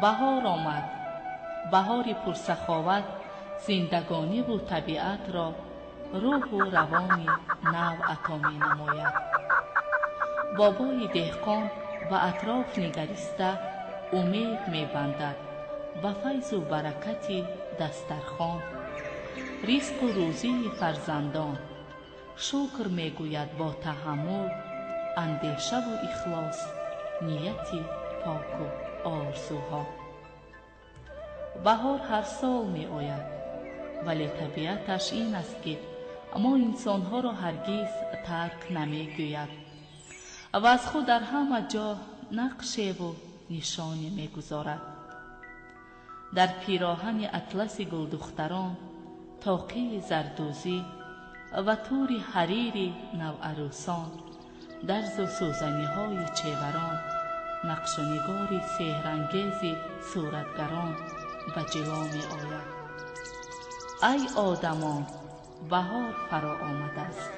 بهار آمد. بهاری پرسخاوت زندگانی و طبیعت را روح و روانی نو عطا می نماید. بابای دهقان و اطراف نگریسته امید می بندد به فیض و برکت دسترخوان، رزق و روزی فرزندان. شکر می گوید با تحمل، اندیشه و اخلاص، نیتی پاک و آرزوها. بهار هر سال می آید، ولی طبیعتش این است که ما انسانها را هرگز ترک نمی گوید و از خود در همه جا نقشه و نشانی می گذارد. در پیراهن اطلس گلدختران، طاقه زردوزی و تور حریر نوعروسان، درز و سوزنی های چیوران، نقش و نگار سحرانگیز صورتگران به جلوه می آید. ای آدمان، بهار فرا آمده است.